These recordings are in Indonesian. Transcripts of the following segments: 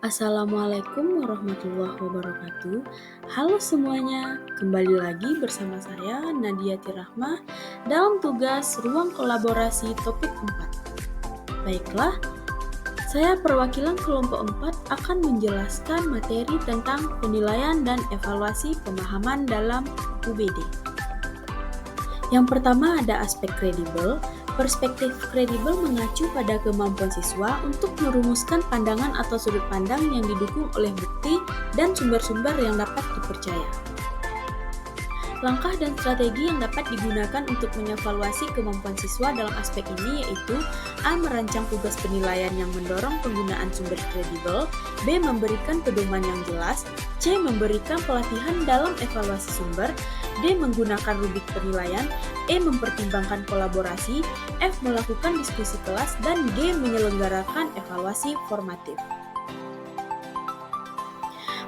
Assalamualaikum warahmatullahi wabarakatuh. Halo semuanya, kembali lagi bersama saya Nadia Tirahmah dalam tugas Ruang Kolaborasi Topik 4. Baiklah, saya perwakilan kelompok 4 akan menjelaskan materi tentang penilaian dan evaluasi pemahaman dalam UBD. Yang pertama ada aspek kredibel. Perspektif kredibel mengacu pada kemampuan siswa untuk merumuskan pandangan atau sudut pandang yang didukung oleh bukti dan sumber-sumber yang dapat dipercaya. Langkah dan strategi yang dapat digunakan untuk mengevaluasi kemampuan siswa dalam aspek ini yaitu A. Merancang tugas penilaian yang mendorong penggunaan sumber kredibel, B. Memberikan pedoman yang jelas, C. Memberikan pelatihan dalam evaluasi sumber, D. Menggunakan rubrik penilaian, E. Mempertimbangkan kolaborasi, F. Melakukan diskusi kelas, dan G. Menyelenggarakan evaluasi formatif.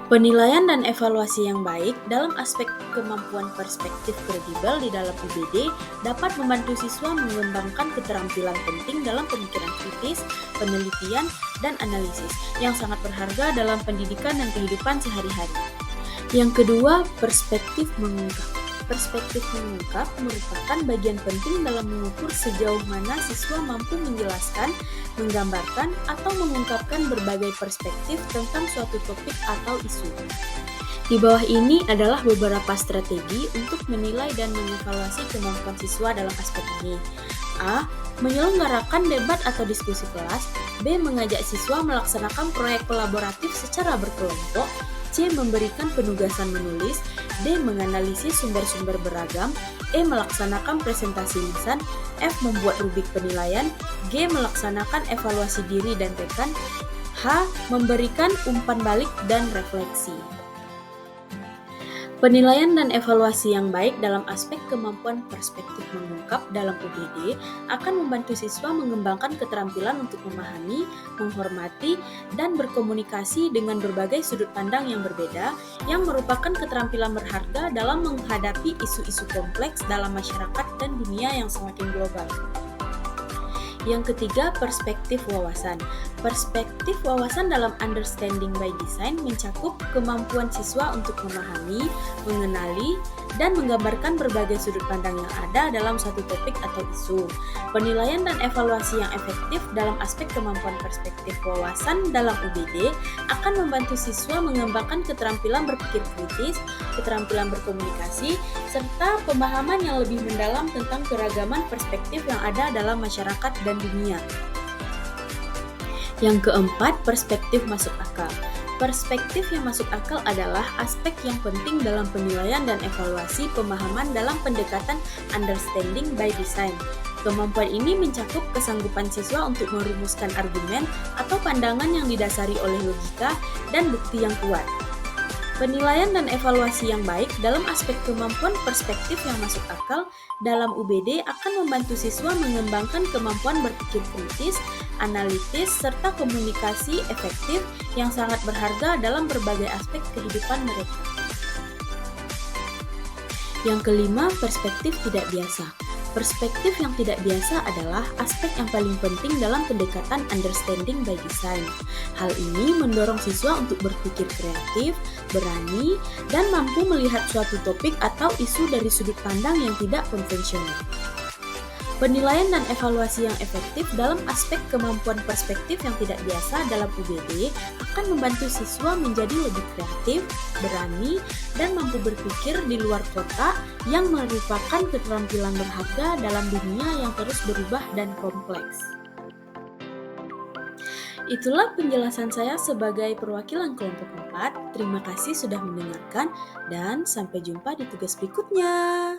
Penilaian dan evaluasi yang baik dalam aspek kemampuan perspektif kredibel di dalam UBD dapat membantu siswa mengembangkan keterampilan penting dalam pemikiran kritis, penelitian, dan analisis yang sangat berharga dalam pendidikan dan kehidupan sehari-hari. Yang kedua, perspektif mengungkap. Perspektif mengungkap merupakan bagian penting dalam mengukur sejauh mana siswa mampu menjelaskan, menggambarkan, atau mengungkapkan berbagai perspektif tentang suatu topik atau isu. Di bawah ini adalah beberapa strategi untuk menilai dan mengevaluasi kemampuan siswa dalam aspek ini. A. Menyelenggarakan debat atau diskusi kelas. B. Mengajak siswa melaksanakan proyek kolaboratif secara berkelompok. C. Memberikan penugasan menulis. D. Menganalisis sumber-sumber beragam. E. Melaksanakan presentasi lisan. F. Membuat rubrik penilaian. G. Melaksanakan evaluasi diri dan rekan. H. Memberikan umpan balik dan refleksi. Penilaian dan evaluasi yang baik dalam aspek kemampuan perspektif mengungkap dalam UBD akan membantu siswa mengembangkan keterampilan untuk memahami, menghormati, dan berkomunikasi dengan berbagai sudut pandang yang berbeda yang merupakan keterampilan berharga dalam menghadapi isu-isu kompleks dalam masyarakat dan dunia yang semakin global. Yang ketiga, perspektif wawasan. Perspektif wawasan dalam understanding by design mencakup kemampuan siswa untuk memahami, mengenali, dan menggambarkan berbagai sudut pandang yang ada dalam satu topik atau isu. Penilaian dan evaluasi yang efektif dalam aspek kemampuan perspektif wawasan dalam UBD akan membantu siswa mengembangkan keterampilan berpikir kritis, keterampilan berkomunikasi, serta pemahaman yang lebih mendalam tentang keragaman perspektif yang ada dalam masyarakat dan dunia. Yang keempat, perspektif masuk akal. Perspektif yang masuk akal adalah aspek yang penting dalam penilaian dan evaluasi pemahaman dalam pendekatan understanding by design. Kemampuan ini mencakup kesanggupan siswa untuk merumuskan argumen atau pandangan yang didasari oleh logika dan bukti yang kuat. Penilaian dan evaluasi yang baik dalam aspek kemampuan perspektif yang masuk akal dalam UBD akan membantu siswa mengembangkan kemampuan berpikir kritis, analitis, serta komunikasi efektif yang sangat berharga dalam berbagai aspek kehidupan mereka. Yang kelima, perspektif tidak biasa. Perspektif yang tidak biasa adalah aspek yang paling penting dalam pendekatan understanding by design. Hal ini mendorong siswa untuk berpikir kreatif, berani, dan mampu melihat suatu topik atau isu dari sudut pandang yang tidak konvensional. Penilaian dan evaluasi yang efektif dalam aspek kemampuan perspektif yang tidak biasa dalam UBD akan membantu siswa menjadi lebih kreatif, berani, dan mampu berpikir di luar kotak yang merupakan keterampilan berharga dalam dunia yang terus berubah dan kompleks. Itulah penjelasan saya sebagai perwakilan kelompok 4. Terima kasih sudah mendengarkan dan sampai jumpa di tugas berikutnya.